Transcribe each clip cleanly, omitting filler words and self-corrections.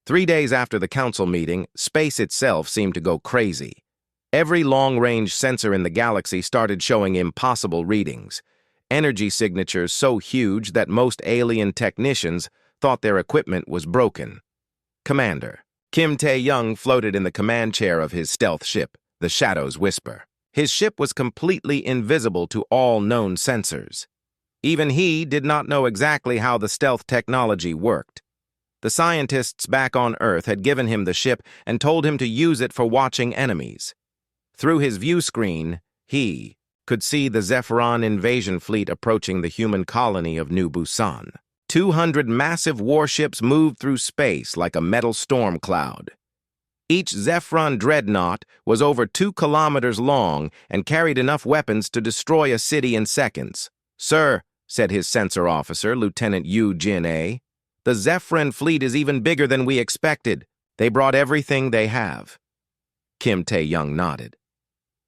3 days after the council meeting, space itself seemed to go crazy. Every long-range sensor in the galaxy started showing impossible readings. Energy signatures so huge that most alien technicians thought their equipment was broken. Commander Kim Tae-young floated in the command chair of his stealth ship, the Shadow's Whisper. His ship was completely invisible to all known sensors. Even he did not know exactly how the stealth technology worked. The scientists back on Earth had given him the ship and told him to use it for watching enemies. Through his view screen, he could see the Zephyron invasion fleet approaching the human colony of New Busan. 200 massive warships moved through space like a metal storm cloud. Each Zephyron dreadnought was over 2 kilometers long and carried enough weapons to destroy a city in seconds. "Sir," said his sensor officer, Lieutenant Yu Jin-A, "the Zephyron fleet is even bigger than we expected. They brought everything they have." Kim Tae-young nodded.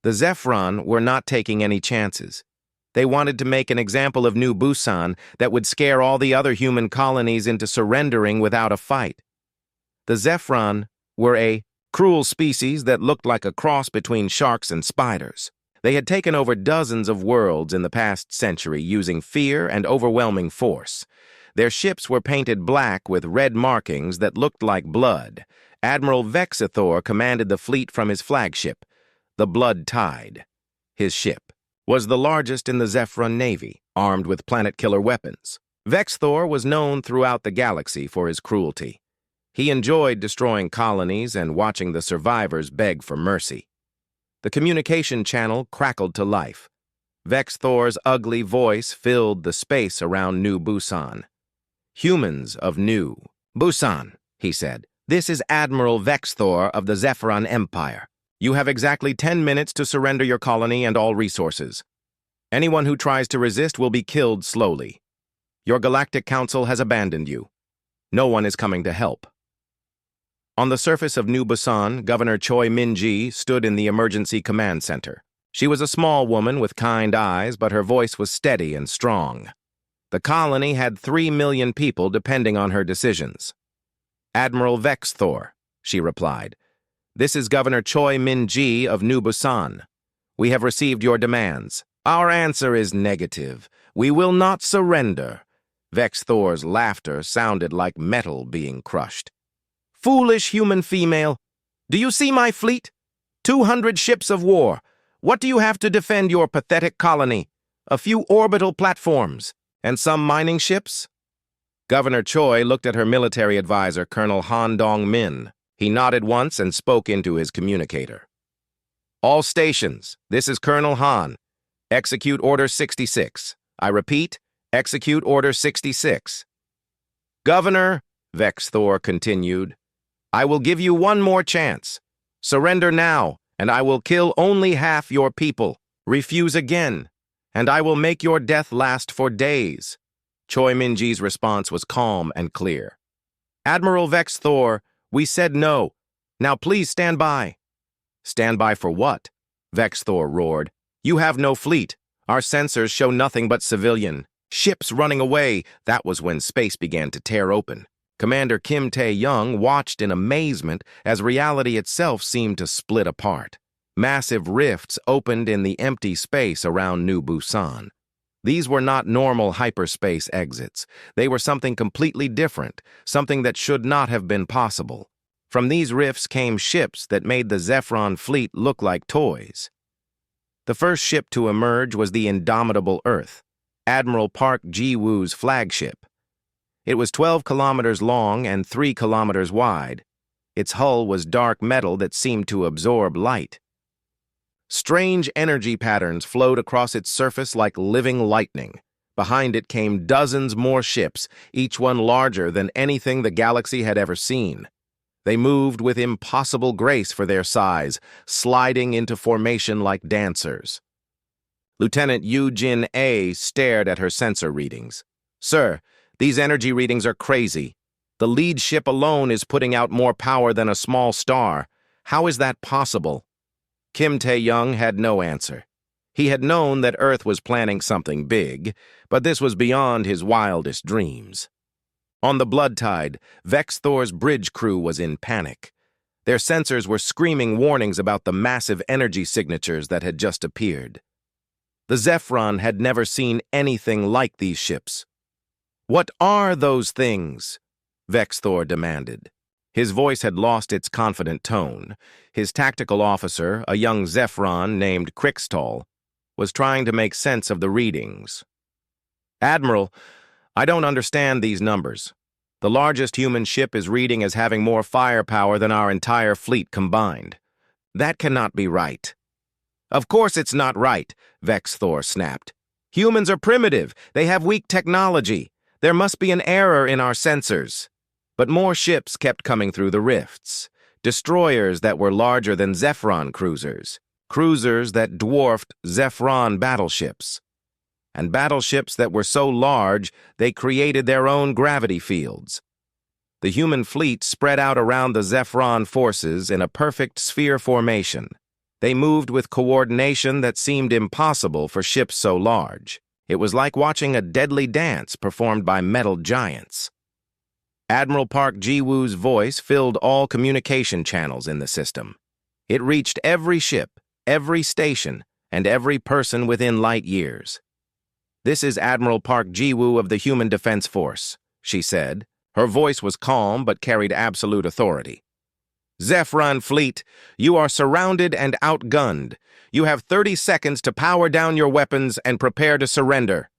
The Zephyron were not taking any chances. They wanted to make an example of New Busan that would scare all the other human colonies into surrendering without a fight. The Zephyron were a cruel species that looked like a cross between sharks and spiders. They had taken over dozens of worlds in the past century using fear and overwhelming force. Their ships were painted black with red markings that looked like blood. Admiral Vexithor commanded the fleet from his flagship, the Blood Tide. His ship was the largest in the Zephyron Navy, armed with planet-killer weapons. Vexithor was known throughout the galaxy for his cruelty. He enjoyed destroying colonies and watching the survivors beg for mercy. The communication channel crackled to life. Vexithor's ugly voice filled the space around New Busan. "Humans of New Busan," he said. "This is Admiral Vexithor of the Zephyron Empire. You have exactly 10 minutes to surrender your colony and all resources. Anyone who tries to resist will be killed slowly. Your Galactic Council has abandoned you. No one is coming to help." On the surface of New Busan, Governor Choi Min-ji stood in the emergency command center. She was a small woman with kind eyes, but her voice was steady and strong. The colony had 3 million people depending on her decisions. "Admiral Vexithor," she replied. "This is Governor Choi Min-ji of New Busan. We have received your demands. Our answer is negative. We will not surrender." Vexithor's laughter sounded like metal being crushed. "Foolish human female! Do you see my fleet? 200 ships of war. What do you have to defend your pathetic colony? A few orbital platforms and some mining ships?" Governor Choi looked at her military advisor, Colonel Han Dong-min. He nodded once and spoke into his communicator. "All stations, this is Colonel Han. Execute Order 66. I repeat, execute Order 66. "Governor," Vexithor continued, "I will give you one more chance. Surrender now, and I will kill only half your people. Refuse again, and I will make your death last for days." Choi Min-ji's response was calm and clear. "Admiral Vexithor, we said no. Now please stand by." "Stand by for what?" Vexithor roared. "You have no fleet. Our sensors show nothing but civilian ships running away." That was when space began to tear open. Commander Kim Tae-young watched in amazement as reality itself seemed to split apart. Massive rifts opened in the empty space around New Busan. These were not normal hyperspace exits. They were something completely different, something that should not have been possible. From these rifts came ships that made the Zephyron fleet look like toys. The first ship to emerge was the indomitable Earth, Admiral Park Ji-woo's flagship. It was 12 kilometers long and 3 kilometers wide. Its hull was dark metal that seemed to absorb light. Strange energy patterns flowed across its surface like living lightning. Behind it came dozens more ships, each one larger than anything the galaxy had ever seen. They moved with impossible grace for their size, sliding into formation like dancers. Lieutenant Yu Jin-A stared at her sensor readings. "Sir, these energy readings are crazy. The lead ship alone is putting out more power than a small star. How is that possible?" Kim Tae-young had no answer. He had known that Earth was planning something big, but this was beyond his wildest dreams. On the Blood Tide, Vex Thor's bridge crew was in panic. Their sensors were screaming warnings about the massive energy signatures that had just appeared. The Zephyron had never seen anything like these ships. "What are those things?" Vex Thor demanded. His voice had lost its confident tone. His tactical officer, a young Zephyron named Crixtall, was trying to make sense of the readings. "Admiral, I don't understand these numbers. The largest human ship is reading as having more firepower than our entire fleet combined. That cannot be right." "Of course it's not right," Vex Thor snapped. "Humans are primitive. They have weak technology. There must be an error in our sensors." But more ships kept coming through the rifts. Destroyers that were larger than Zephyron cruisers. Cruisers that dwarfed Zephyron battleships. And battleships that were so large they created their own gravity fields. The human fleet spread out around the Zephyron forces in a perfect sphere formation. They moved with coordination that seemed impossible for ships so large. It was like watching a deadly dance performed by metal giants. Admiral Park Ji-woo's voice filled all communication channels in the system. It reached every ship, every station, and every person within light years. "This is Admiral Park Ji-woo of the Human Defense Force," she said. Her voice was calm but carried absolute authority. "Zephyron fleet, you are surrounded and outgunned. You have 30 seconds to power down your weapons and prepare to surrender."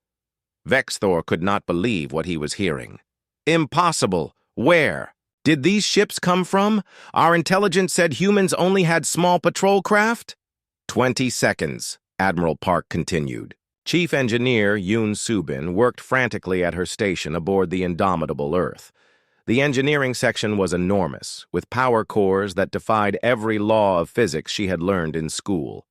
Vex Thor could not believe what he was hearing. "Impossible. Where? Did these ships come from? Our intelligence said humans only had small patrol craft?" 20 seconds, Admiral Park continued. Chief Engineer Yoon Subin worked frantically at her station aboard the indomitable Earth. The engineering section was enormous, with power cores that defied every law of physics she had learned in school.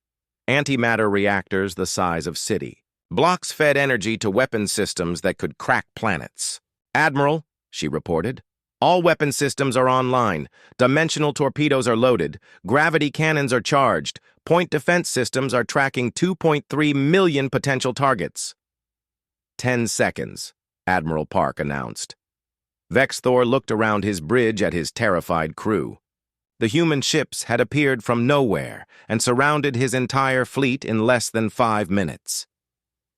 Antimatter reactors the size of city. Blocks fed energy to weapon systems that could crack planets. "Admiral," she reported, "all weapon systems are online. Dimensional torpedoes are loaded. Gravity cannons are charged. Point defense systems are tracking 2.3 million potential targets." 10 seconds, Admiral Park announced. Vex Thor looked around his bridge at his terrified crew. The human ships had appeared from nowhere and surrounded his entire fleet in less than 5 minutes.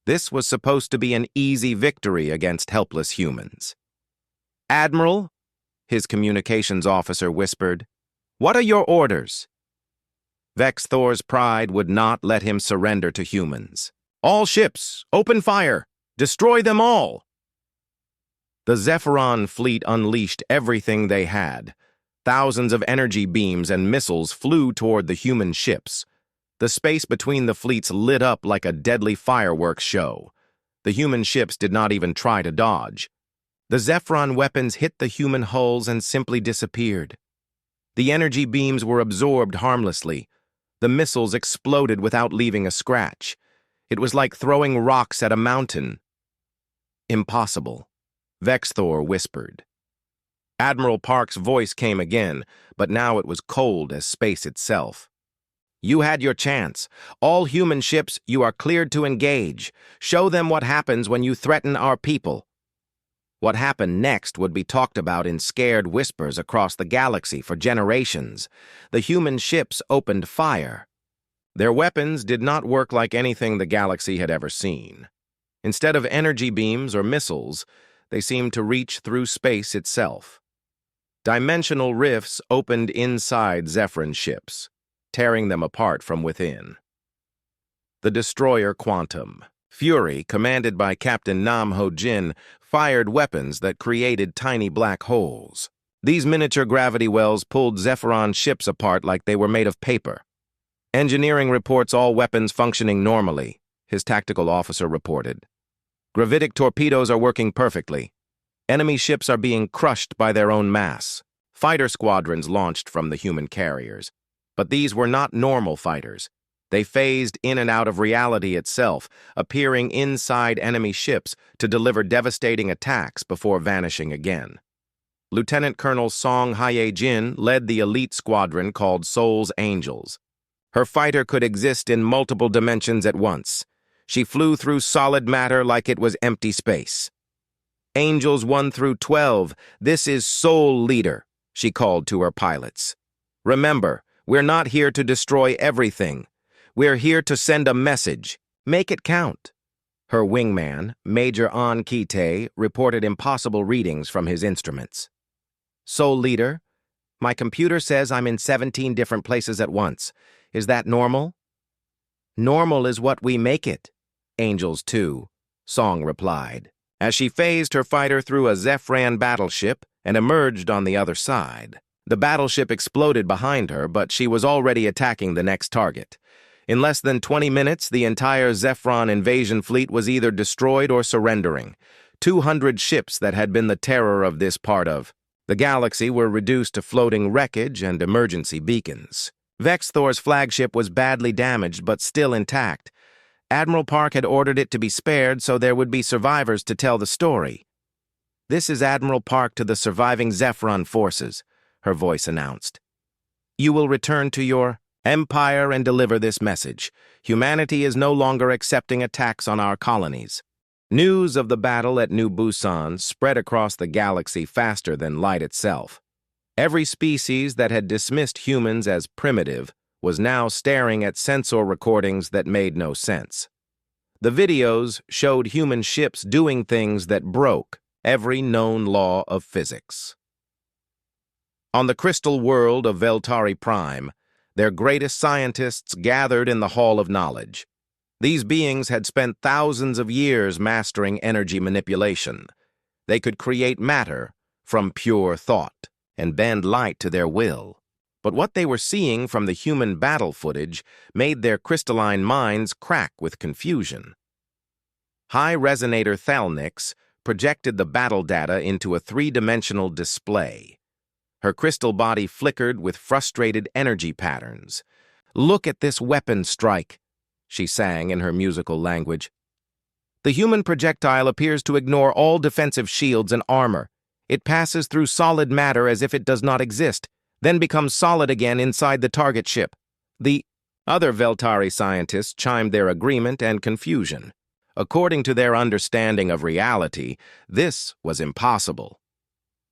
This was supposed to be an easy victory against helpless humans. "Admiral," his communications officer whispered, "what are your orders?" Vex Thor's pride would not let him surrender to humans. "All ships, open fire! Destroy them all!" The Zephyron fleet unleashed everything they had. Thousands of energy beams and missiles flew toward the human ships. The space between the fleets lit up like a deadly fireworks show. The human ships did not even try to dodge. The Zephyron weapons hit the human hulls and simply disappeared. The energy beams were absorbed harmlessly. The missiles exploded without leaving a scratch. It was like throwing rocks at a mountain. "Impossible," Vex Thor whispered. Admiral Park's voice came again, but now it was cold as space itself. "You had your chance. All human ships, you are cleared to engage. Show them what happens when you threaten our people." What happened next would be talked about in scared whispers across the galaxy for generations. The human ships opened fire. Their weapons did not work like anything the galaxy had ever seen. Instead of energy beams or missiles, they seemed to reach through space itself. Dimensional rifts opened inside Zephyron ships, tearing them apart from within. The destroyer Quantum, Fury, commanded by Captain Nam Ho-jin, fired weapons that created tiny black holes. These miniature gravity wells pulled Zephyron ships apart like they were made of paper. "Engineering reports all weapons functioning normally," his tactical officer reported. "Gravitic torpedoes are working perfectly. Enemy ships are being crushed by their own mass. Fighter squadrons launched from the human carriers. But these were not normal fighters. They phased in and out of reality itself, appearing inside enemy ships to deliver devastating attacks before vanishing again. Lieutenant Colonel Song Hye-jin led the elite squadron called Soul's Angels. Her fighter could exist in multiple dimensions at once. She flew through solid matter like it was empty space. Angels 1 through 12, this is Soul Leader, she called to her pilots. Remember, we're not here to destroy everything. We're here to send a message. Make it count. Her wingman, Major An Kite, reported impossible readings from his instruments. Soul Leader, my computer says I'm in 17 different places at once. Is that normal? Normal is what we make it. Angels 2, Song replied, as she phased her fighter through a Zephran battleship and emerged on the other side. The battleship exploded behind her, but she was already attacking the next target. In less than 20 minutes, the entire Zephron invasion fleet was either destroyed or surrendering. 200 ships that had been the terror of this part of the galaxy were reduced to floating wreckage and emergency beacons. Vexthor's flagship was badly damaged but still intact. Admiral Park had ordered it to be spared so there would be survivors to tell the story. This is Admiral Park to the surviving Zephron forces, her voice announced. You will return to your empire and deliver this message. Humanity is no longer accepting attacks on our colonies. News of the battle at New Busan spread across the galaxy faster than light itself. Every species that had dismissed humans as primitive was now staring at sensor recordings that made no sense. The videos showed human ships doing things that broke every known law of physics. On the crystal world of Veltari Prime, their greatest scientists gathered in the Hall of Knowledge. These beings had spent thousands of years mastering energy manipulation. They could create matter from pure thought and bend light to their will. But what they were seeing from the human battle footage made their crystalline minds crack with confusion. High-resonator Thalnix projected the battle data into a three-dimensional display. Her crystal body flickered with frustrated energy patterns. "Look at this weapon strike," she sang in her musical language. "The human projectile appears to ignore all defensive shields and armor. It passes through solid matter as if it does not exist, then becomes solid again inside the target ship." The other Veltari scientists chimed their agreement and confusion. According to their understanding of reality, this was impossible.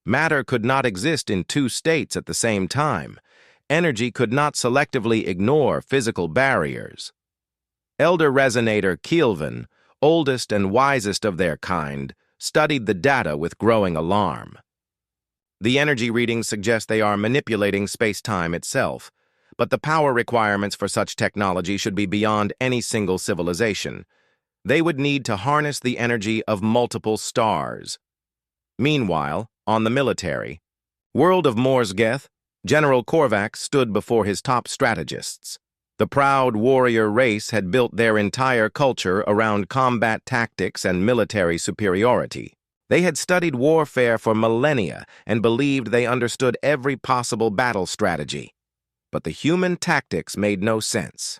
Matter could not exist in two states at the same time. Energy could not selectively ignore physical barriers. Elder Resonator Kielvan, oldest and wisest of their kind, studied the data with growing alarm. The energy readings suggest they are manipulating space-time itself, but the power requirements for such technology should be beyond any single civilization. They would need to harness the energy of multiple stars. Meanwhile, on the military world of Morsgeth, General Korvax stood before his top strategists. The proud warrior race had built their entire culture around combat tactics and military superiority. They had studied warfare for millennia and believed they understood every possible battle strategy. But the human tactics made no sense.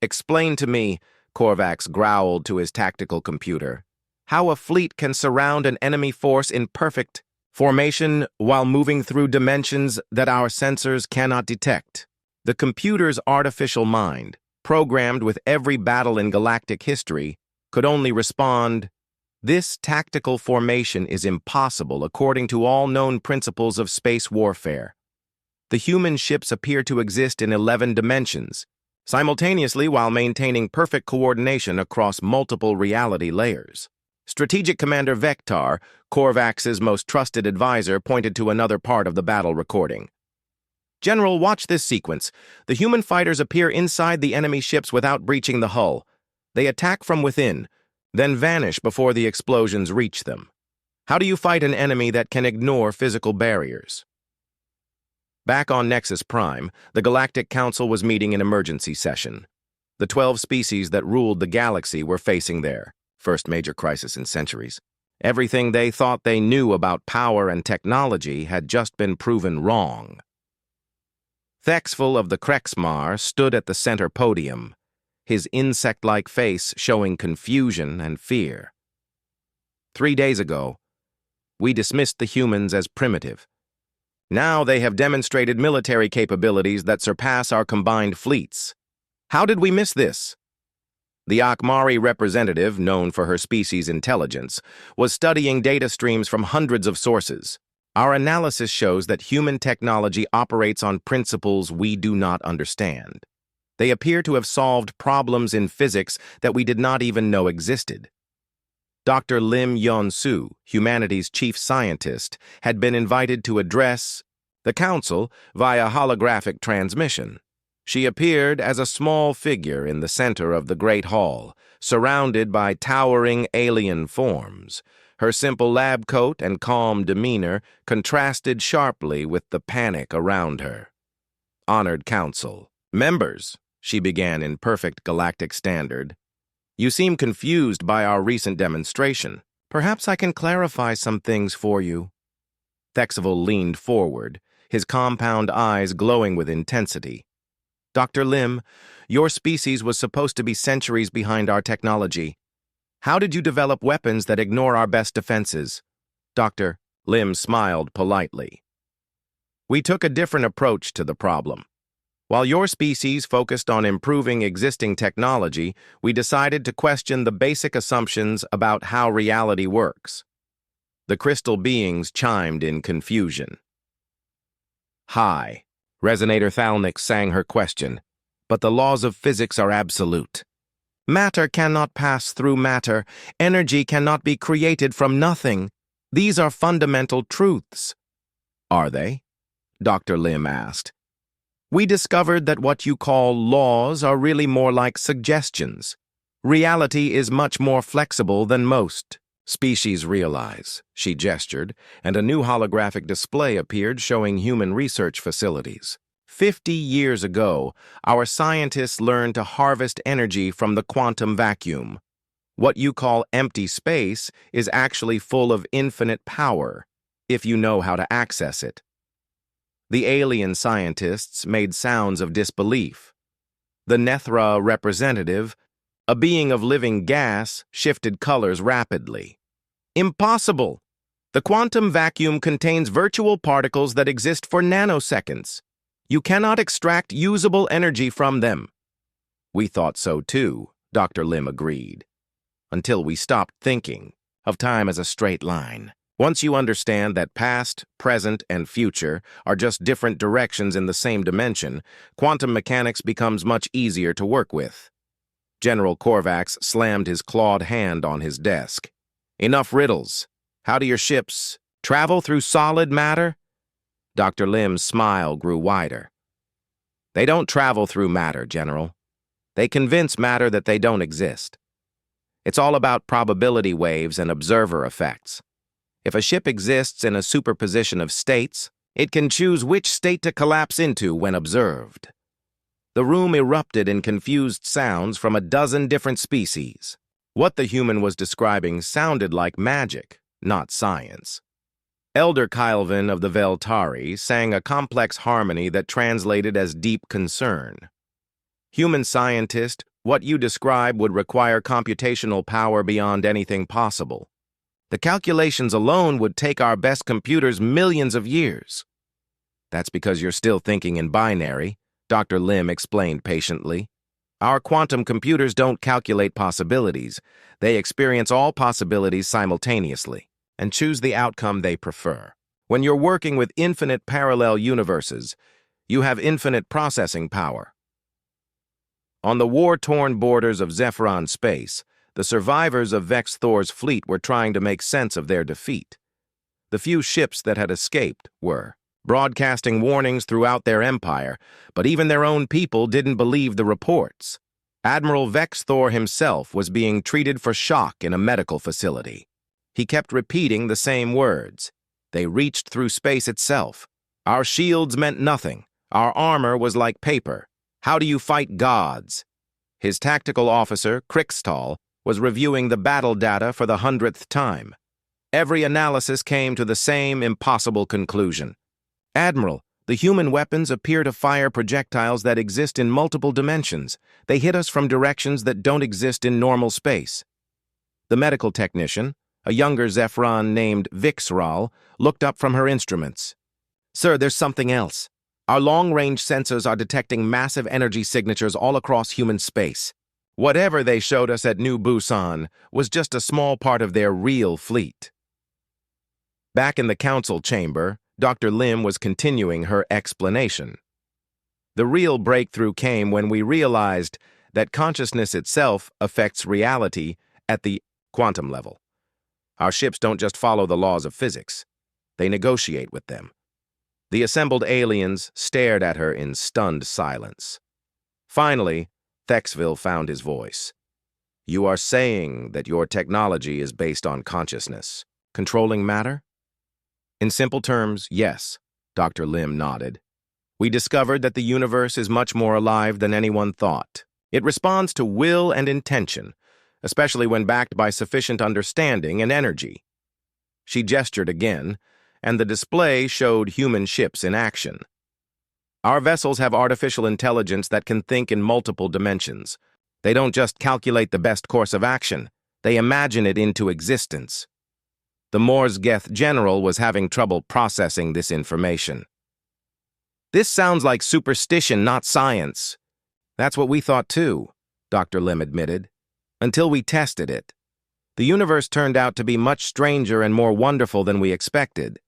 "Explain to me," Korvax growled to his tactical computer, "how a fleet can surround an enemy force in perfect formation while moving through dimensions that our sensors cannot detect." The computer's artificial mind, programmed with every battle in galactic history, could only respond, "This tactical formation is impossible according to all known principles of space warfare. The human ships appear to exist in 11 dimensions, simultaneously while maintaining perfect coordination across multiple reality layers." Strategic Commander Vector, Korvax's most trusted advisor, pointed to another part of the battle recording. "General, watch this sequence. The human fighters appear inside the enemy ships without breaching the hull. They attack from within, then vanish before the explosions reach them. How do you fight an enemy that can ignore physical barriers?" Back on Nexus Prime, the Galactic Council was meeting in emergency session. The 12 species that ruled the galaxy were facing their first major crisis in centuries. Everything they thought they knew about power and technology had just been proven wrong. Thexful of the Krexmar stood at the center podium, his insect-like face showing confusion and fear. 3 days ago, we dismissed the humans as primitive. Now they have demonstrated military capabilities that surpass our combined fleets. How did we miss this? The Akmari representative, known for her species' intelligence, was studying data streams from hundreds of sources. Our analysis shows that human technology operates on principles we do not understand. They appear to have solved problems in physics that we did not even know existed. Dr. Lim Yeon-soo, humanities chief scientist, had been invited to address the council via holographic transmission. She appeared as a small figure in the center of the Great Hall, surrounded by towering alien forms. Her simple lab coat and calm demeanor contrasted sharply with the panic around her. Honored Council. Members, she began in perfect galactic standard. You seem confused by our recent demonstration. Perhaps I can clarify some things for you. Thexival leaned forward, his compound eyes glowing with intensity. Dr. Lim, your species was supposed to be centuries behind our technology. How did you develop weapons that ignore our best defenses? Dr. Lim smiled politely. We took a different approach to the problem. While your species focused on improving existing technology, we decided to question the basic assumptions about how reality works. The crystal beings chimed in confusion. Hi. Resonator Thalnik sang her question, but the laws of physics are absolute. Matter cannot pass through matter. Energy cannot be created from nothing. These are fundamental truths. Are they? Dr. Lim asked. We discovered that what you call laws are really more like suggestions. Reality is much more flexible than most species realize, she gestured, and a new holographic display appeared showing human research facilities. 50 years ago, our scientists learned to harvest energy from the quantum vacuum. What you call empty space is actually full of infinite power, if you know how to access it. The alien scientists made sounds of disbelief. The Nethra representative, a being of living gas, shifted colors rapidly. Impossible! The quantum vacuum contains virtual particles that exist for nanoseconds. You cannot extract usable energy from them. We thought so too, Dr. Lim agreed. Until we stopped thinking of time as a straight line. Once you understand that past, present, and future are just different directions in the same dimension, quantum mechanics becomes much easier to work with. General Korvax slammed his clawed hand on his desk. Enough riddles. How do your ships travel through solid matter? Dr. Lim's smile grew wider. They don't travel through matter, General. They convince matter that they don't exist. It's all about probability waves and observer effects. If a ship exists in a superposition of states, it can choose which state to collapse into when observed. The room erupted in confused sounds from a dozen different species. What the human was describing sounded like magic, not science. Elder Kylvin of the Veltari sang a complex harmony that translated as deep concern. Human scientist, what you describe would require computational power beyond anything possible. The calculations alone would take our best computers millions of years. That's because you're still thinking in binary, Dr. Lim explained patiently. Our quantum computers don't calculate possibilities. They experience all possibilities simultaneously and choose the outcome they prefer. When you're working with infinite parallel universes, you have infinite processing power. On the war-torn borders of Zephyron space, the survivors of Vex Thor's fleet were trying to make sense of their defeat. The few ships that had escaped were broadcasting warnings throughout their empire, but even their own people didn't believe the reports. Admiral Vex Thor himself was being treated for shock in a medical facility. He kept repeating the same words. They reached through space itself. Our shields meant nothing. Our armor was like paper. How do you fight gods? His tactical officer, Krixtal, was reviewing the battle data for the 100th time. Every analysis came to the same impossible conclusion. Admiral, the human weapons appear to fire projectiles that exist in multiple dimensions. They hit us from directions that don't exist in normal space. The medical technician, a younger Zephyron named Vixral, looked up from her instruments. Sir, there's something else. Our long-range sensors are detecting massive energy signatures all across human space. Whatever they showed us at New Busan was just a small part of their real fleet. Back in the council chamber, Dr. Lim was continuing her explanation. The real breakthrough came when we realized that consciousness itself affects reality at the quantum level. Our ships don't just follow the laws of physics. They negotiate with them. The assembled aliens stared at her in stunned silence. Finally, Thexville found his voice. You are saying that your technology is based on consciousness, controlling matter? In simple terms, yes, Dr. Lim nodded. We discovered that the universe is much more alive than anyone thought. It responds to will and intention, especially when backed by sufficient understanding and energy. She gestured again, and the display showed human ships in action. Our vessels have artificial intelligence that can think in multiple dimensions. They don't just calculate the best course of action, they imagine it into existence. The Morsgeth general was having trouble processing this information. This sounds like superstition, not science. That's what we thought too, Dr. Lim admitted, until we tested it. The universe turned out to be much stranger and more wonderful than we expected.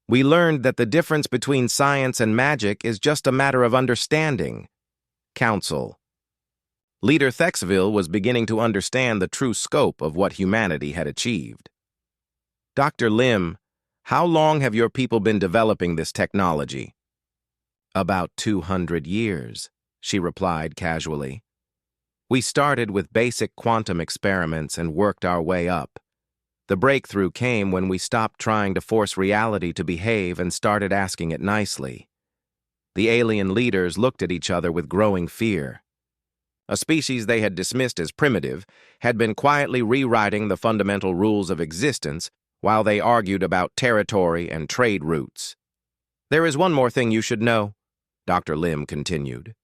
We learned that the difference between science and magic is just a matter of understanding. Council. Leader Thexville was beginning to understand the true scope of what humanity had achieved. Dr. Lim, how long have your people been developing this technology? About 200 years, she replied casually. We started with basic quantum experiments and worked our way up. The breakthrough came when we stopped trying to force reality to behave and started asking it nicely. The alien leaders looked at each other with growing fear. A species they had dismissed as primitive had been quietly rewriting the fundamental rules of existence while they argued about territory and trade routes. There is one more thing you should know, Dr. Lim continued.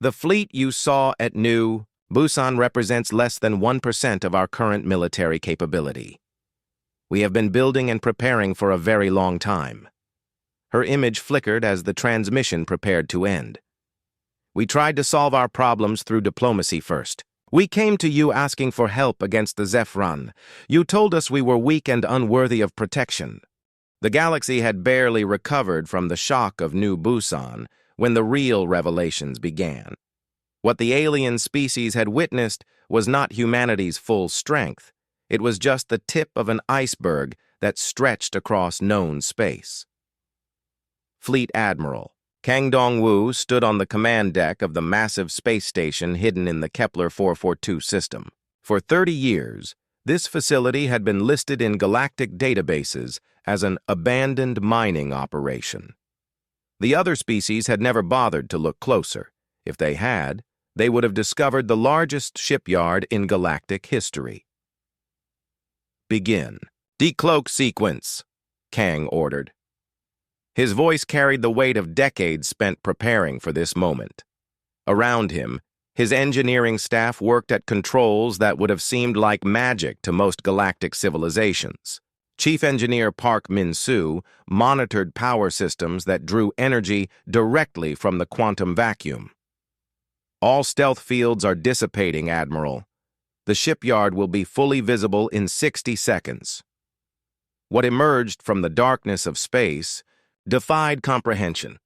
The fleet you saw at New Busan represents less than 1% of our current military capability. We have been building and preparing for a very long time. Her image flickered as the transmission prepared to end. We tried to solve our problems through diplomacy first. We came to you asking for help against the Zephyron. You told us we were weak and unworthy of protection. The galaxy had barely recovered from the shock of New Busan when the real revelations began. What the alien species had witnessed was not humanity's full strength. It was just the tip of an iceberg that stretched across known space. Fleet Admiral Kang Dong-woo stood on the command deck of the massive space station hidden in the Kepler 442 system. For 30 years, this facility had been listed in galactic databases as an abandoned mining operation. The other species had never bothered to look closer. If they had, they would have discovered the largest shipyard in galactic history. Begin. Decloak sequence, Kang ordered. His voice carried the weight of decades spent preparing for this moment. Around him, his engineering staff worked at controls that would have seemed like magic to most galactic civilizations. Chief Engineer Park Min-soo monitored power systems that drew energy directly from the quantum vacuum. All stealth fields are dissipating, Admiral. The shipyard will be fully visible in 60 seconds. What emerged from the darkness of space defied comprehension.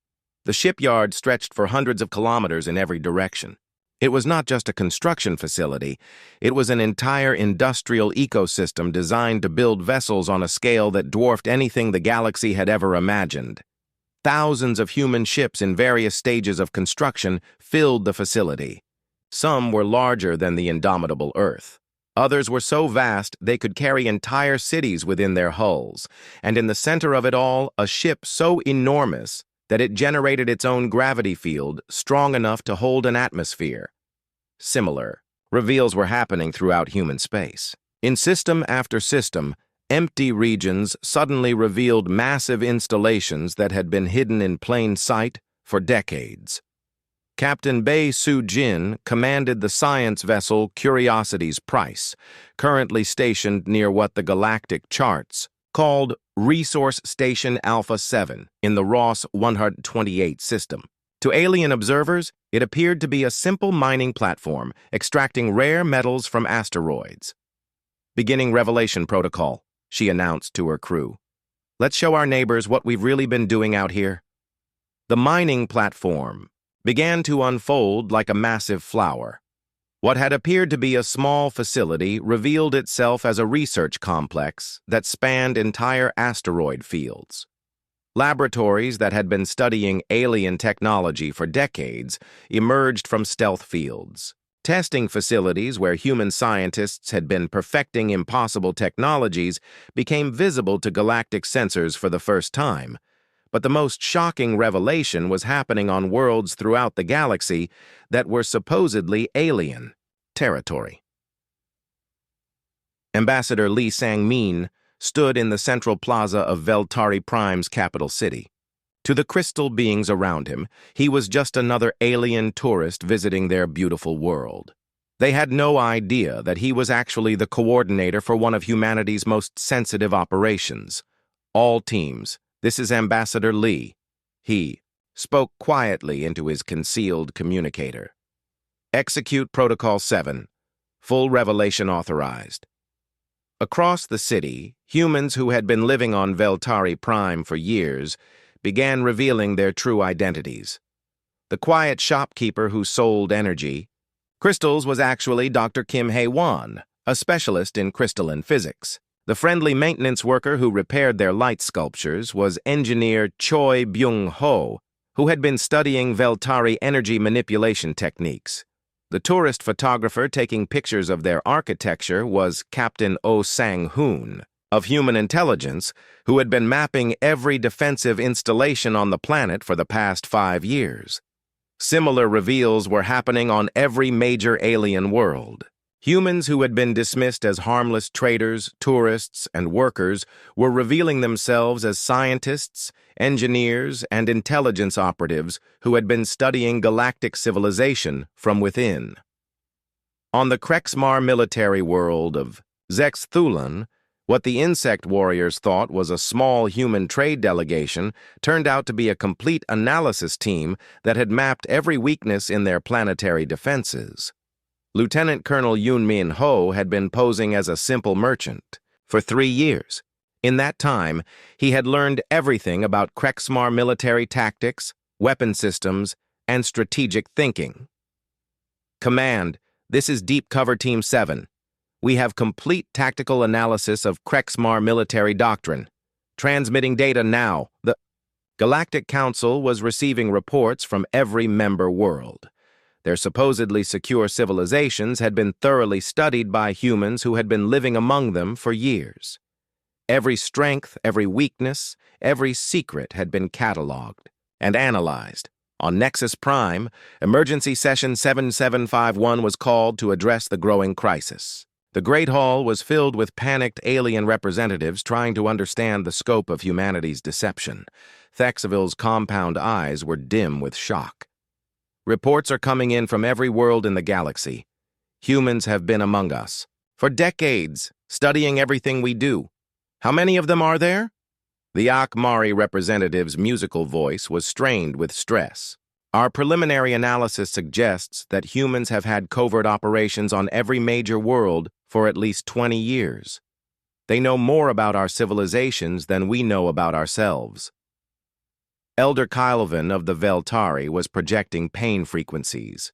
The shipyard stretched for hundreds of kilometers in every direction. It was not just a construction facility, it was an entire industrial ecosystem designed to build vessels on a scale that dwarfed anything the galaxy had ever imagined. Thousands of human ships in various stages of construction filled the facility. Some were larger than the indomitable Earth. Others were so vast they could carry entire cities within their hulls, and in the center of it all, a ship so enormous that it generated its own gravity field strong enough to hold an atmosphere. Similar reveals were happening throughout human space. In system after system, empty regions suddenly revealed massive installations that had been hidden in plain sight for decades. Captain Bae Soo-jin commanded the science vessel Curiosity's Price, currently stationed near what the galactic charts called Resource Station Alpha 7 in the Ross 128 system. To alien observers, it appeared to be a simple mining platform, extracting rare metals from asteroids. "Beginning revelation protocol," she announced to her crew. "Let's show our neighbors what we've really been doing out here." The mining platform began to unfold like a massive flower. What had appeared to be a small facility revealed itself as a research complex that spanned entire asteroid fields. Laboratories that had been studying alien technology for decades emerged from stealth fields. Testing facilities where human scientists had been perfecting impossible technologies became visible to galactic sensors for the first time. But the most shocking revelation was happening on worlds throughout the galaxy that were supposedly alien territory. Ambassador Li Sang-min stood in the central plaza of Veltari Prime's capital city. To the crystal beings around him, he was just another alien tourist visiting their beautiful world. They had no idea that he was actually the coordinator for one of humanity's most sensitive operations. "All teams, this is Ambassador Li." He spoke quietly into his concealed communicator. "Execute Protocol 7. Full revelation authorized." Across the city, humans who had been living on Veltari Prime for years began revealing their true identities. The quiet shopkeeper who sold energy crystals was actually Dr. Kim Hae-won, a specialist in crystalline physics. The friendly maintenance worker who repaired their light sculptures was engineer Choi Byung-ho, who had been studying Veltari energy manipulation techniques. The tourist photographer taking pictures of their architecture was Captain Oh Sang-hoon, of human intelligence, who had been mapping every defensive installation on the planet for the past 5 years. Similar reveals were happening on every major alien world. Humans who had been dismissed as harmless traders, tourists, and workers were revealing themselves as scientists, engineers, and intelligence operatives who had been studying galactic civilization from within. On the Krexmar military world of Zexthulan, what the insect warriors thought was a small human trade delegation turned out to be a complete analysis team that had mapped every weakness in their planetary defenses. Lieutenant Colonel Yoon Min-ho had been posing as a simple merchant for 3 years. In that time, he had learned everything about Krexmar military tactics, weapon systems, and strategic thinking. "Command, this is Deep Cover Team 7. We have complete tactical analysis of Krexmar military doctrine. Transmitting data now." The Galactic Council was receiving reports from every member world. Their supposedly secure civilizations had been thoroughly studied by humans who had been living among them for years. Every strength, every weakness, every secret had been cataloged and analyzed. On Nexus Prime, Emergency Session 7751 was called to address the growing crisis. The Great Hall was filled with panicked alien representatives trying to understand the scope of humanity's deception. Thexville's compound eyes were dim with shock. "Reports are coming in from every world in the galaxy. Humans have been among us for decades, studying everything we do. How many of them are there?" The Akmari representative's musical voice was strained with stress. "Our preliminary analysis suggests that humans have had covert operations on every major world for at least 20 years. They know more about our civilizations than we know about ourselves." Elder Kylvan of the Veltari was projecting pain frequencies.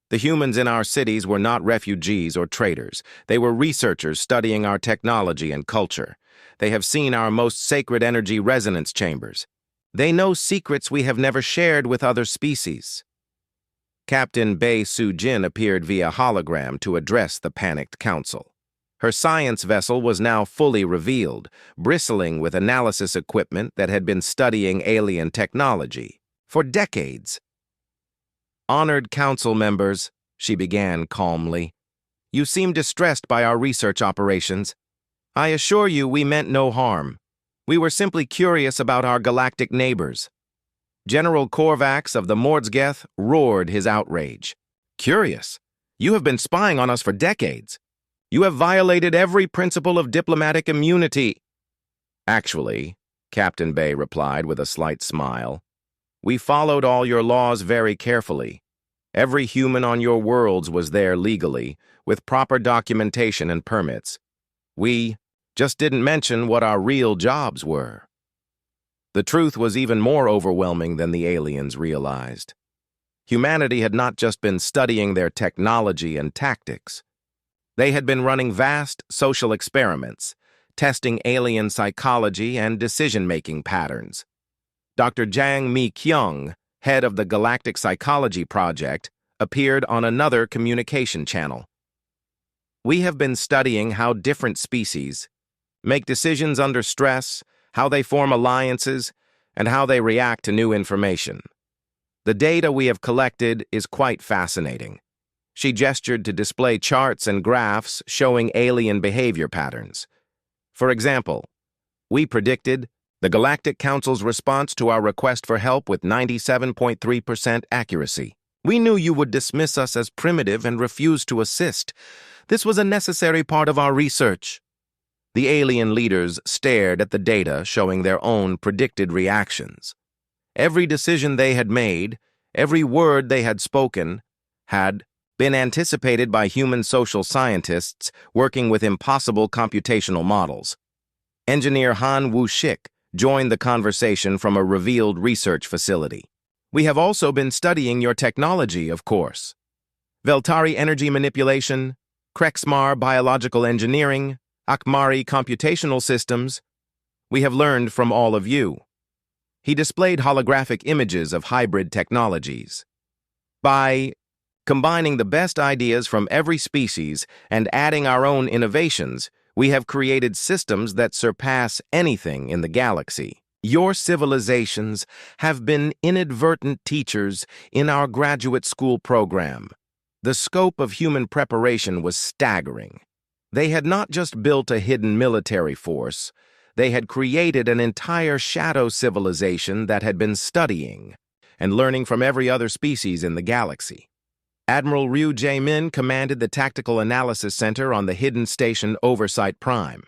"The humans in our cities were not refugees or traders. They were researchers studying our technology and culture. They have seen our most sacred energy resonance chambers. They know secrets we have never shared with other species." Captain Bae Soo-jin appeared via hologram to address the panicked council. Her science vessel was now fully revealed, bristling with analysis equipment that had been studying alien technology for decades. "Honored council members," she began calmly, "you seem distressed by our research operations. I assure you we meant no harm. We were simply curious about our galactic neighbors." General Korvax of the Mordsgeth roared his outrage. "Curious? You have been spying on us for decades. You have violated every principle of diplomatic immunity." "Actually," Captain Bay replied with a slight smile, We followed all your laws very carefully. Every human on your worlds was there legally, with proper documentation and permits. We just didn't mention what our real jobs were." The truth was even more overwhelming than the aliens realized. Humanity had not just been studying their technology and tactics. They had been running vast social experiments, testing alien psychology and decision-making patterns. Dr. Jang Mi-kyung, head of the Galactic Psychology Project, appeared on another communication channel. "We have been studying how different species make decisions under stress, how they form alliances, and how they react to new information. The data we have collected is quite fascinating." She gestured to display charts and graphs showing alien behavior patterns. For example, we predicted the Galactic Council's response to our request for help with 97.3% accuracy. "We knew you would dismiss us as primitive and refuse to assist. This was a necessary part of our research." The alien leaders stared at the data showing their own predicted reactions. Every decision they had made, every word they had spoken, had been anticipated by human social scientists working with impossible computational models. Engineer Han Woo-shik joined the conversation from a revealed research facility. "We have also been studying your technology, of course. Veltari energy manipulation, Krexmar biological engineering, Akmari computational systems. We have learned from all of you." He displayed holographic images of hybrid technologies. "By combining the best ideas from every species and adding our own innovations, we have created systems that surpass anything in the galaxy. Your civilizations have been inadvertent teachers in our graduate school program." The scope of human preparation was staggering. They had not just built a hidden military force, they had created an entire shadow civilization that had been studying and learning from every other species in the galaxy. Admiral Ryu Jae-min commanded the Tactical Analysis Center on the hidden station Oversight Prime.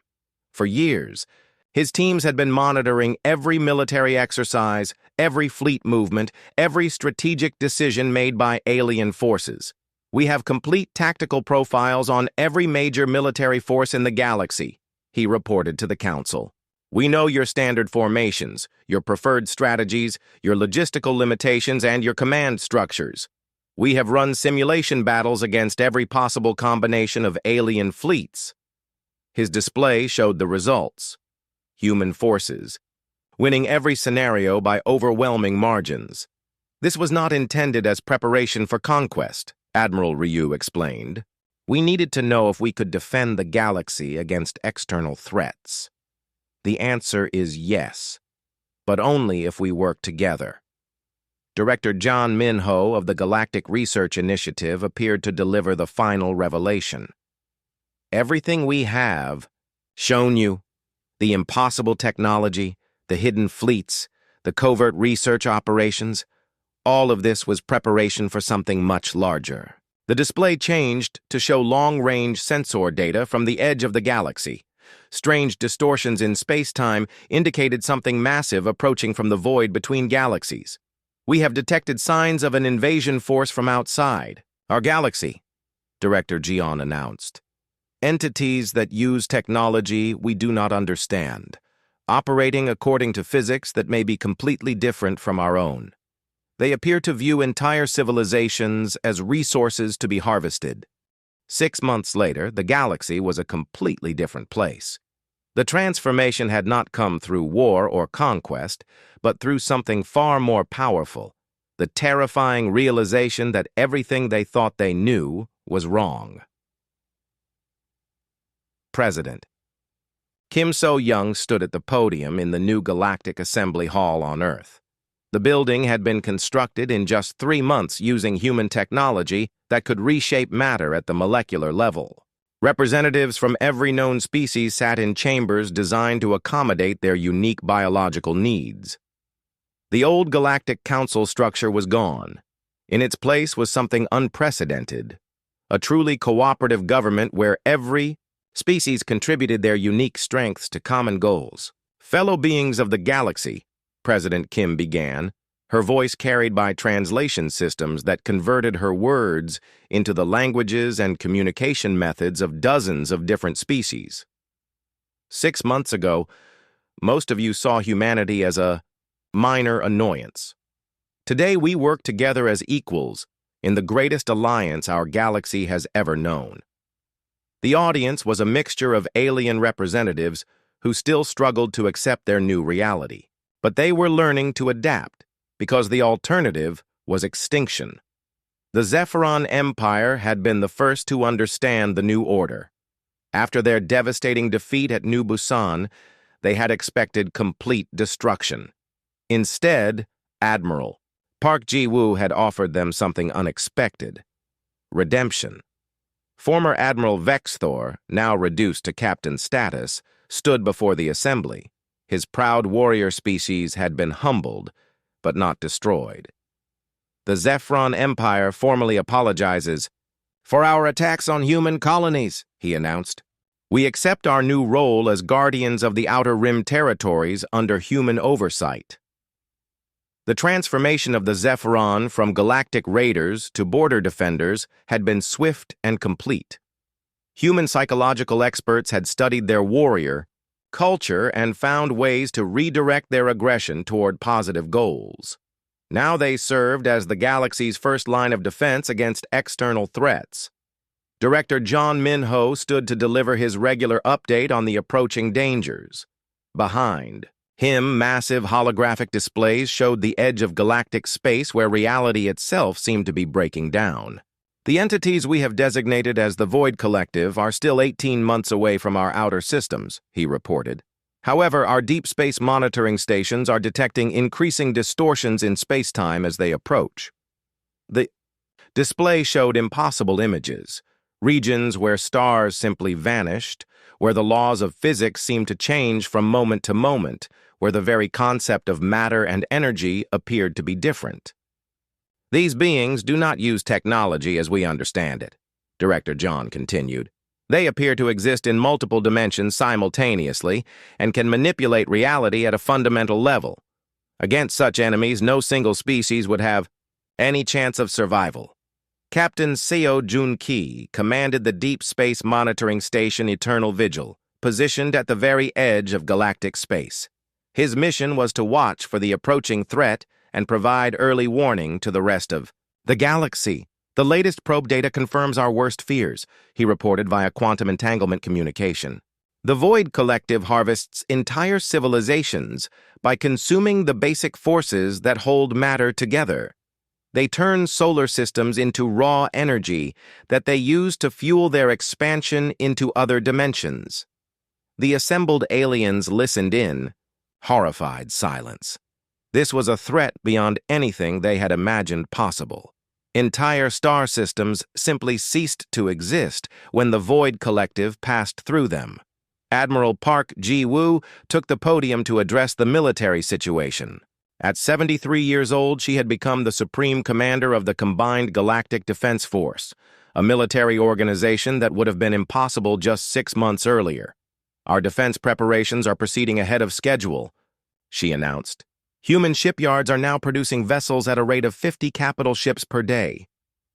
For years, his teams had been monitoring every military exercise, every fleet movement, every strategic decision made by alien forces. "We have complete tactical profiles on every major military force in the galaxy," he reported to the Council. "We know your standard formations, your preferred strategies, your logistical limitations, and your command structures. We have run simulation battles against every possible combination of alien fleets." His display showed the results. Human forces, winning every scenario by overwhelming margins. "This was not intended as preparation for conquest," Admiral Ryu explained. "We needed to know if we could defend the galaxy against external threats. The answer is yes, but only if we work together." Director John Min-ho of the Galactic Research Initiative appeared to deliver the final revelation. "Everything we have shown you, the impossible technology, the hidden fleets, the covert research operations, all of this was preparation for something much larger." The display changed to show long-range sensor data from the edge of the galaxy. Strange distortions in space-time indicated something massive approaching from the void between galaxies. "We have detected signs of an invasion force from outside our galaxy," Director Jion announced. "Entities that use technology we do not understand, operating according to physics that may be completely different from our own. They appear to view entire civilizations as resources to be harvested." 6 months later, the galaxy was a completely different place. The transformation had not come through war or conquest, but through something far more powerful, the terrifying realization that everything they thought they knew was wrong. President Kim So-young stood at the podium in the new Galactic Assembly Hall on Earth. The building had been constructed in just 3 months using human technology that could reshape matter at the molecular level. Representatives from every known species sat in chambers designed to accommodate their unique biological needs. The old Galactic Council structure was gone. In its place was something unprecedented, a truly cooperative government where every species contributed their unique strengths to common goals. "Fellow beings of the galaxy," President Kim began, her voice carried by translation systems that converted her words into the languages and communication methods of dozens of different species. 6 months ago, most of you saw humanity as a minor annoyance. Today, we work together as equals in the greatest alliance our galaxy has ever known. The audience was a mixture of alien representatives who still struggled to accept their new reality, but they were learning to adapt because the alternative was extinction. The Zephyron Empire had been the first to understand the new order. After their devastating defeat at New Busan, they had expected complete destruction. Instead, Admiral Park Ji-woo had offered them something unexpected: redemption. Former Admiral Vexthor, now reduced to captain status, stood before the assembly. His proud warrior species had been humbled, but not destroyed. The Zephyron Empire formally apologizes for our attacks on human colonies, he announced. We accept our new role as guardians of the Outer Rim territories under human oversight. The transformation of the Zephyron from galactic raiders to border defenders had been swift and complete. Human psychological experts had studied their warrior culture and found ways to redirect their aggression toward positive goals. Now they served as the galaxy's first line of defense against external threats. Director John Min-ho stood to deliver his regular update on the approaching dangers. Behind him, massive holographic displays showed the edge of galactic space where reality itself seemed to be breaking down. The entities we have designated as the Void Collective are still 18 months away from our outer systems, he reported. However, our deep space monitoring stations are detecting increasing distortions in space-time as they approach. The display showed impossible images, regions where stars simply vanished, where the laws of physics seemed to change from moment to moment, where the very concept of matter and energy appeared to be different. These beings do not use technology as we understand it, Director John continued. They appear to exist in multiple dimensions simultaneously and can manipulate reality at a fundamental level. Against such enemies, no single species would have any chance of survival. Captain Seo Jun-ki commanded the Deep Space Monitoring Station Eternal Vigil, positioned at the very edge of galactic space. His mission was to watch for the approaching threat and provide early warning to the rest of the galaxy. The latest probe data confirms our worst fears, he reported via quantum entanglement communication. The Void Collective harvests entire civilizations by consuming the basic forces that hold matter together. They turn solar systems into raw energy that they use to fuel their expansion into other dimensions. The assembled aliens listened in horrified silence. This was a threat beyond anything they had imagined possible. Entire star systems simply ceased to exist when the Void Collective passed through them. Admiral Park Ji-woo took the podium to address the military situation. At 73 years old, she had become the supreme commander of the Combined Galactic Defense Force, a military organization that would have been impossible just 6 months earlier. Our defense preparations are proceeding ahead of schedule, she announced. Human shipyards are now producing vessels at a rate of 50 capital ships per day.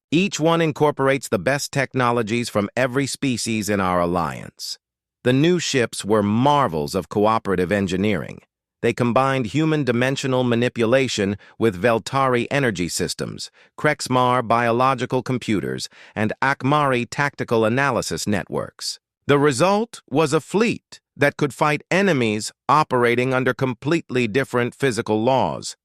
Each one incorporates the best technologies from every species in our alliance. The new ships were marvels of cooperative engineering. They combined human dimensional manipulation with Veltari energy systems, Krexmar biological computers, and Akmari tactical analysis networks. The result was a fleet that could fight enemies operating under completely different physical laws.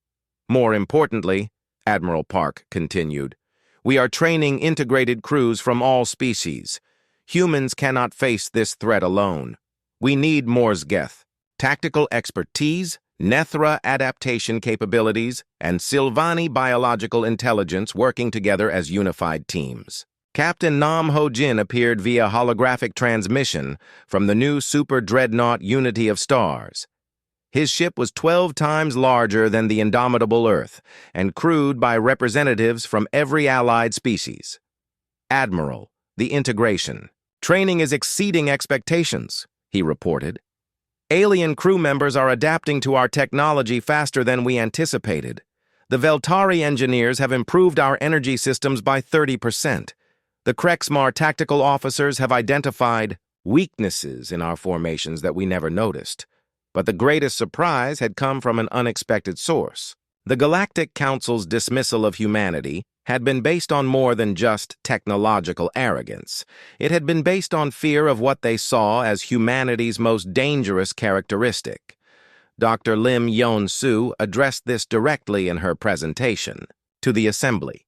More importantly, Admiral Park continued, we are training integrated crews from all species. Humans cannot face this threat alone. We need Morsgeth, tactical expertise, Nethra adaptation capabilities, and Silvani biological intelligence working together as unified teams. Captain Nam Ho-jin appeared via holographic transmission from the new super dreadnought Unity of Stars. His ship was 12 times larger than the indomitable Earth and crewed by representatives from every allied species. Admiral, the integration. Training is exceeding expectations, he reported. Alien crew members are adapting to our technology faster than we anticipated. The Veltari engineers have improved our energy systems by 30%. The Krexmar tactical officers have identified weaknesses in our formations that we never noticed. But the greatest surprise had come from an unexpected source. The Galactic Council's dismissal of humanity had been based on more than just technological arrogance. It had been based on fear of what they saw as humanity's most dangerous characteristic. Dr. Lim Yon-soo addressed this directly in her presentation to the assembly.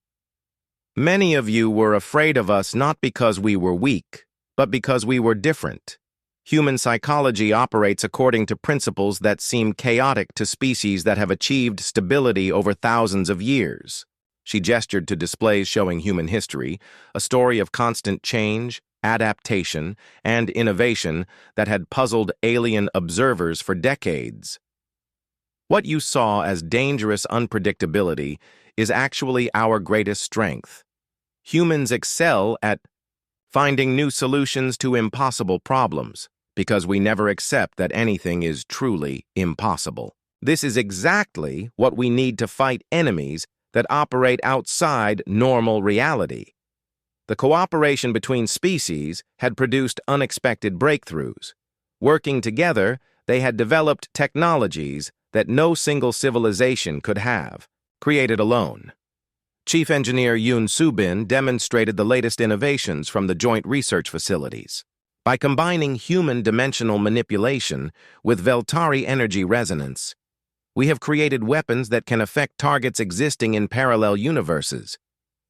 Many of you were afraid of us not because we were weak, but because we were different. Human psychology operates according to principles that seem chaotic to species that have achieved stability over thousands of years. She gestured to displays showing human history, a story of constant change, adaptation, and innovation that had puzzled alien observers for decades. What you saw as dangerous unpredictability is actually our greatest strength. Humans excel at finding new solutions to impossible problems, because we never accept that anything is truly impossible. This is exactly what we need to fight enemies that operate outside normal reality. The cooperation between species had produced unexpected breakthroughs. Working together, they had developed technologies that no single civilization could have, created alone. Chief Engineer Yoon Soo-bin demonstrated the latest innovations from the joint research facilities. By combining human dimensional manipulation with Veltari energy resonance, we have created weapons that can affect targets existing in parallel universes.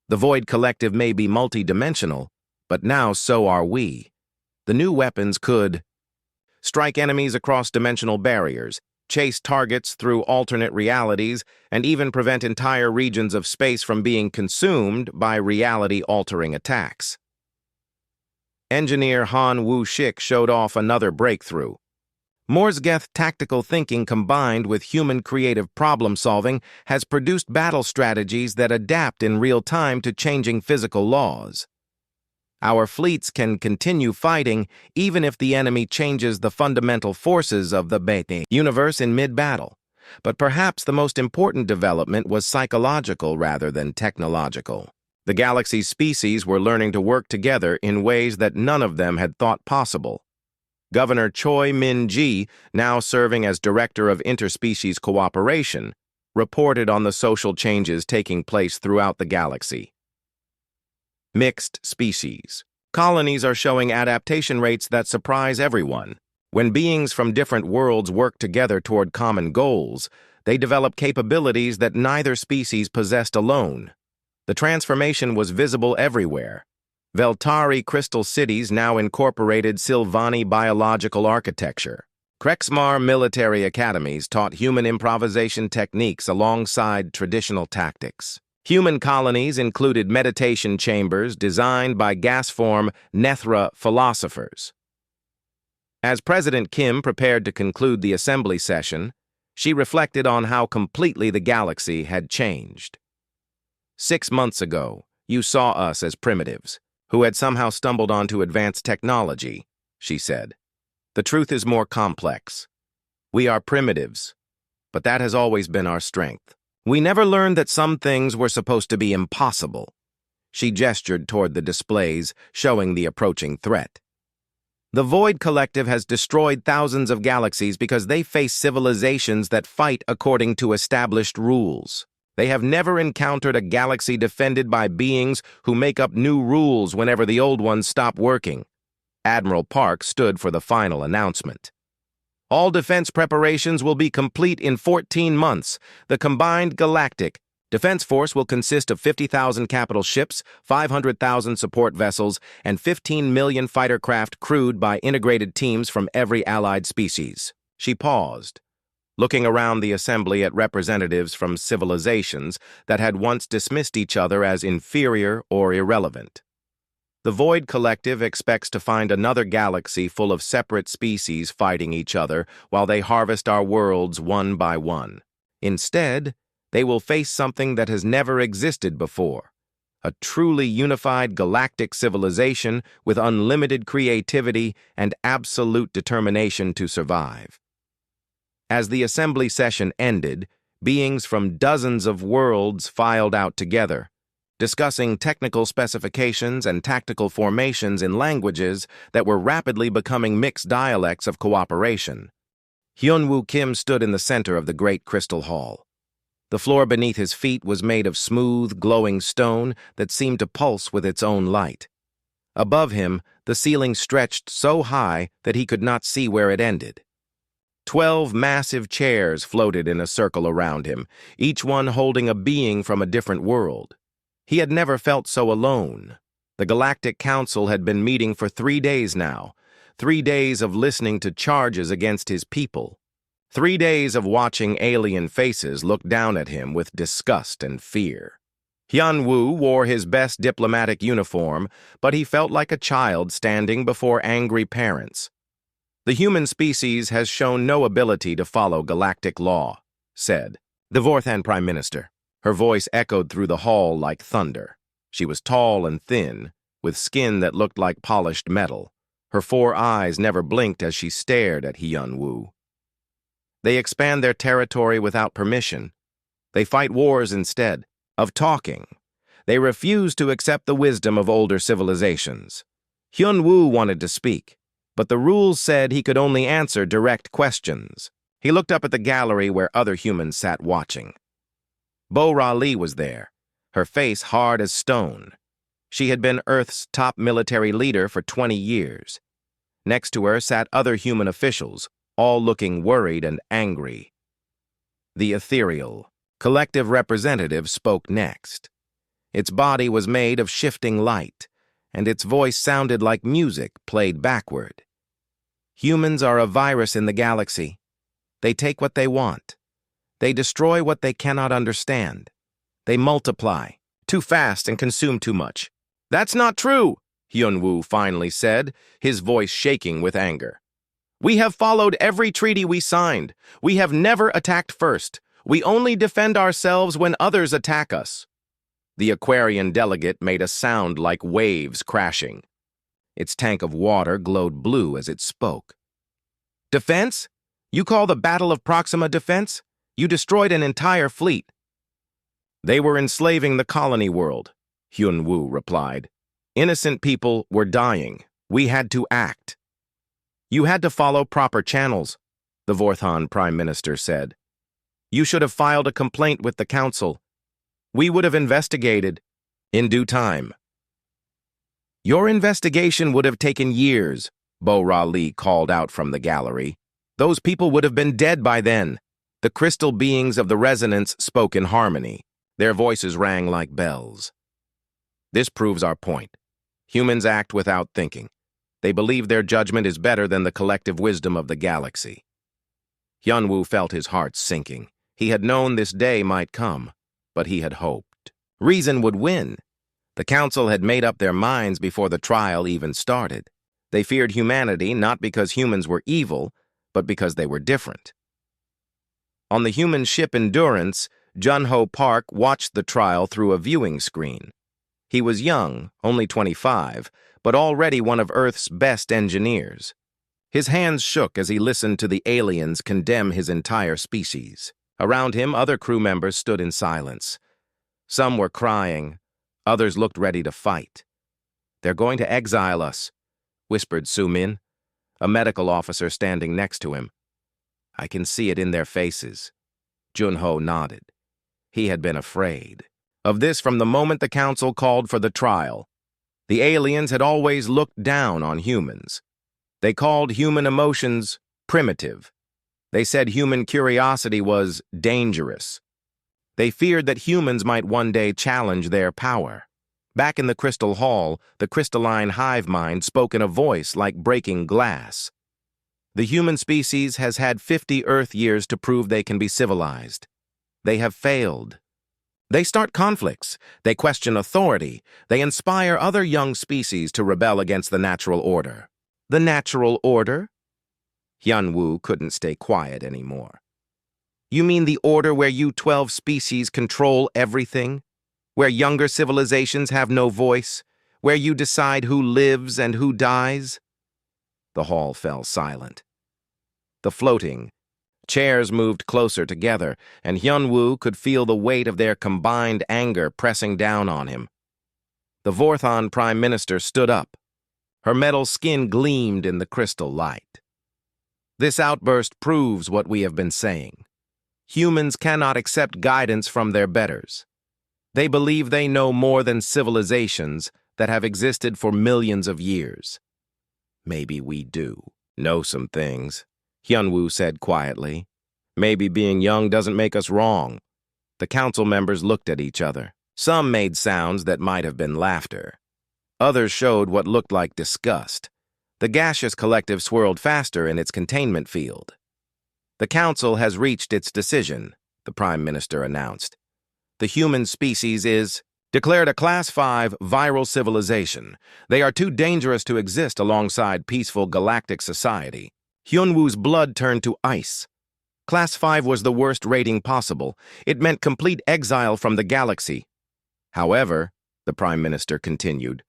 The Void Collective may be multidimensional, but now so are we. The new weapons could strike enemies across dimensional barriers, chase targets through alternate realities, and even prevent entire regions of space from being consumed by reality-altering attacks. Engineer Han Woo-shik showed off another breakthrough. Morsgeth tactical thinking combined with human creative problem-solving has produced battle strategies that adapt in real time to changing physical laws. Our fleets can continue fighting even if the enemy changes the fundamental forces of the universe in mid-battle. But perhaps the most important development was psychological rather than technological. The galaxy's species were learning to work together in ways that none of them had thought possible. Governor Choi Min-ji, now serving as Director of Interspecies Cooperation, reported on the social changes taking place throughout the galaxy. Mixed species. Colonies are showing adaptation rates that surprise everyone. When beings from different worlds work together toward common goals, they develop capabilities that neither species possessed alone. The transformation was visible everywhere. Veltari crystal cities now incorporated Silvani biological architecture. Krexmar military academies taught human improvisation techniques alongside traditional tactics. Human colonies included meditation chambers designed by gas-form Nethra philosophers. As President Kim prepared to conclude the assembly session, she reflected on how completely the galaxy had changed. 6 months ago, you saw us as primitives, who had somehow stumbled onto advanced technology, she said. The truth is more complex. We are primitives, but that has always been our strength. We never learned that some things were supposed to be impossible. She gestured toward the displays, showing the approaching threat. The Void Collective has destroyed thousands of galaxies because they face civilizations that fight according to established rules. They have never encountered a galaxy defended by beings who make up new rules whenever the old ones stop working. Admiral Park stood for the final announcement. All defense preparations will be complete in 14 months. The combined Galactic Defense Force will consist of 50,000 capital ships, 500,000 support vessels, and 15 million fighter craft crewed by integrated teams from every allied species. She paused, looking around the assembly at representatives from civilizations that had once dismissed each other as inferior or irrelevant. The Void Collective expects to find another galaxy full of separate species fighting each other while they harvest our worlds one by one. Instead, they will face something that has never existed before, a truly unified galactic civilization with unlimited creativity and absolute determination to survive. As the assembly session ended, Beings from dozens of worlds filed out together, discussing technical specifications and tactical formations in languages that were rapidly becoming mixed dialects of cooperation. Hyunwoo Kim stood in the center of the great crystal hall. The floor beneath his feet was made of smooth, glowing stone that seemed to pulse with its own light. Above him, the ceiling stretched so high that he could not see where it ended. 12 massive chairs floated in a circle around him, each one holding a being from a different world. He had never felt so alone. The Galactic Council had been meeting for 3 days now, 3 days of listening to charges against his people, 3 days of watching alien faces look down at him with disgust and fear. Hyunwoo wore his best diplomatic uniform, but he felt like a child standing before angry parents. "The human species has shown no ability to follow galactic law," said the Vorthan Prime Minister. Her voice echoed through the hall like thunder. She was tall and thin, with skin that looked like polished metal. Her 4 eyes never blinked as she stared at Hyunwoo. "They expand their territory without permission. They fight wars instead of talking. They refuse to accept the wisdom of older civilizations." Hyunwoo wanted to speak, but the rules said he could only answer direct questions. He looked up at the gallery where other humans sat watching. Bo-Ra Lee was there, her face hard as stone. She had been Earth's top military leader for 20 years. Next to her sat other human officials, all looking worried and angry. The ethereal, collective representative spoke next. Its body was made of shifting light, and its voice sounded like music played backward. "Humans are a virus in the galaxy. They take what they want. They destroy what they cannot understand. They multiply too fast and consume too much." "That's not true," Hyunwoo finally said, his voice shaking with anger. "We have followed every treaty we signed. We have never attacked first. We only defend ourselves when others attack us." The Aquarian delegate made a sound like waves crashing. Its tank of water glowed blue as it spoke. "Defense? You call the Battle of Proxima defense? You destroyed an entire fleet." "They were enslaving the colony world," Hyunwoo replied. "Innocent people were dying. We had to act." "You had to follow proper channels," the Vorthan Prime Minister said. "You should have filed a complaint with the Council. We would have investigated in due time." "Your investigation would have taken years," Bo-Ra Lee called out from the gallery. "Those people would have been dead by then." The crystal beings of the resonance spoke in harmony. Their voices rang like bells. "This proves our point. Humans act without thinking. They believe their judgment is better than the collective wisdom of the galaxy." Hyunwoo felt his heart sinking. He had known this day might come, but he had hoped reason would win. The Council had made up their minds before the trial even started. They feared humanity not because humans were evil, but because they were different. On the human ship Endurance, Jun-Ho Park watched the trial through a viewing screen. He was young, only 25, but already one of Earth's best engineers. His hands shook as he listened to the aliens condemn his entire species. Around him, other crew members stood in silence. Some were crying, others looked ready to fight. "They're going to exile us," whispered Su-min, a medical officer standing next to him. "I can see it in their faces." Jun-Ho nodded. He had been afraid of this from the moment the Council called for the trial. The aliens had always looked down on humans. They called human emotions primitive. They said human curiosity was dangerous. They feared that humans might one day challenge their power. Back in the Crystal Hall, the crystalline hive mind spoke in a voice like breaking glass. "The human species has had 50 Earth years to prove they can be civilized. They have failed. They start conflicts. They question authority. They inspire other young species to rebel against the natural order." "The natural order?" Hyunwoo couldn't stay quiet anymore. "You mean the order where you 12 species control everything? Where younger civilizations have no voice? Where you decide who lives and who dies?" The hall fell silent. The floating, Chairs moved closer together, and Hyunwoo could feel the weight of their combined anger pressing down on him. The Vorthon Prime Minister stood up. Her metal skin gleamed in the crystal light. This outburst proves what we have been saying. Humans cannot accept guidance from their betters. They believe they know more than civilizations that have existed for millions of years. Maybe we do know some things, Hyunwoo said quietly. Maybe being young doesn't make us wrong. The council members looked at each other. Some made sounds that might have been laughter. Others showed what looked like disgust. The gaseous collective swirled faster in its containment field. The council has reached its decision, the Prime Minister announced. The human species is declared a Class 5 viral civilization. They are too dangerous to exist alongside peaceful galactic society. Hyunwoo's blood turned to ice. Class 5 was the worst rating possible. It meant complete exile from the galaxy. However, the Prime Minister continued,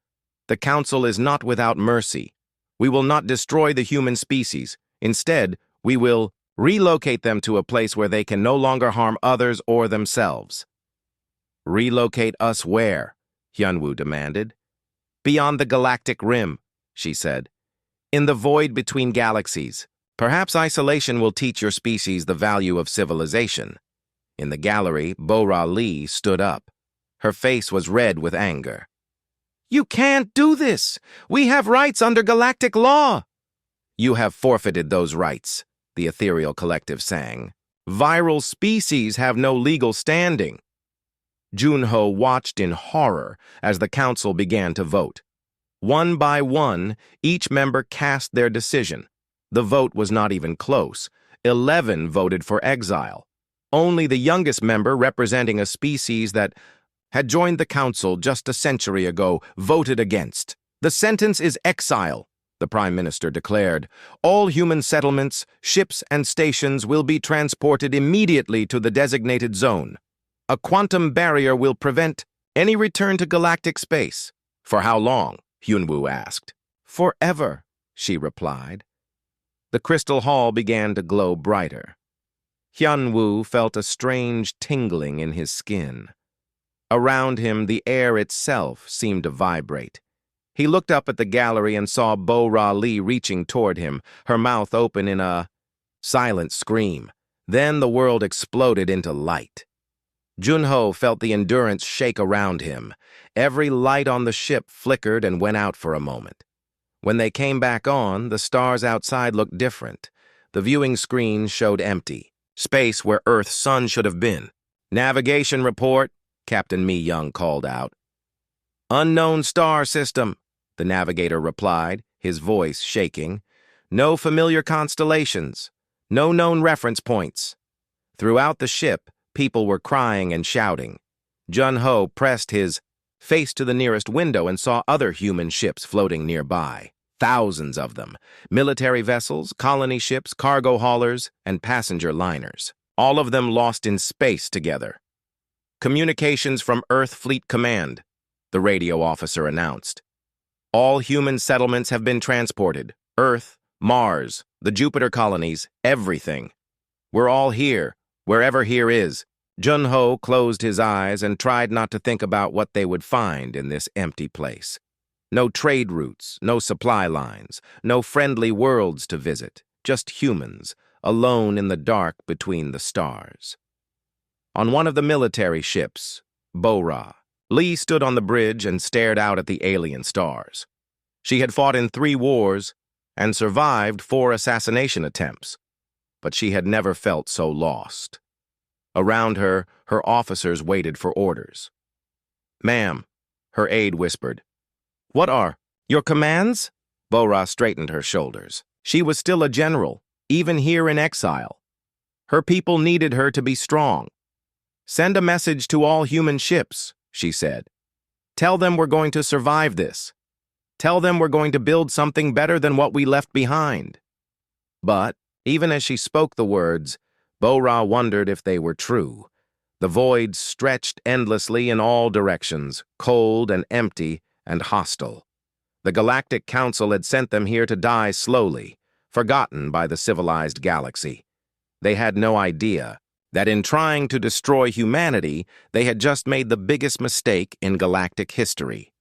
the Council is not without mercy. We will not destroy the human species. Instead, we will relocate them to a place where they can no longer harm others or themselves. Relocate us where? Hyunwoo demanded. Beyond the galactic rim, she said. In the void between galaxies. Perhaps isolation will teach your species the value of civilization. In the gallery, Bo-Ra Lee stood up. Her face was red with anger. You can't do this! We have rights under galactic law! You have forfeited those rights, the ethereal collective sang. Viral species have no legal standing. Junho watched in horror as the council began to vote. One by one, each member cast their decision. The vote was not even close. 11 voted for exile. Only the youngest member, representing a species that had joined the council just a century ago, voted against. The sentence is exile, the Prime Minister declared. All human settlements, ships, and stations will be transported immediately to the designated zone. A quantum barrier will prevent any return to galactic space. For how long? Hyunwoo asked. Forever, she replied. The crystal hall began to glow brighter. Hyunwoo felt a strange tingling in his skin. Around him, the air itself seemed to vibrate. He looked up at the gallery and saw Bo-Ra Lee reaching toward him, her mouth open in a silent scream. Then the world exploded into light. Junho felt the endurance shake around him. Every light on the ship flickered and went out for a moment. When they came back on, the stars outside looked different. The viewing screen showed empty. Space where Earth's sun should have been. Navigation report, Captain Mi-young called out. Unknown star system, the navigator replied, his voice shaking. No familiar constellations. No known reference points. Throughout the ship, people were crying and shouting. Junho pressed his face to the nearest window and saw other human ships floating nearby. Thousands of them. Military vessels, colony ships, cargo haulers, and passenger liners. All of them lost in space together. Communications from Earth Fleet Command, the radio officer announced. All human settlements have been transported. Earth, Mars, the Jupiter colonies, everything. We're all here, wherever here is. Junho closed his eyes and tried not to think about what they would find in this empty place. No trade routes, no supply lines, no friendly worlds to visit, just humans, alone in the dark between the stars. On one of the military ships, Bo-Ra, Lee stood on the bridge and stared out at the alien stars. She had fought in 3 wars and survived 4 assassination attempts, but she had never felt so lost. Around her, her officers waited for orders. Ma'am, her aide whispered. What are your commands? Bo-Ra straightened her shoulders. She was still a general, even here in exile. Her people needed her to be strong. Send a message to all human ships, she said. Tell them we're going to survive this. Tell them we're going to build something better than what we left behind. But, even as she spoke the words, Bo-Ra wondered if they were true. The void stretched endlessly in all directions, cold and empty and hostile. The Galactic Council had sent them here to die slowly, forgotten by the civilized galaxy. They had no idea that in trying to destroy humanity, they had just made the biggest mistake in galactic history.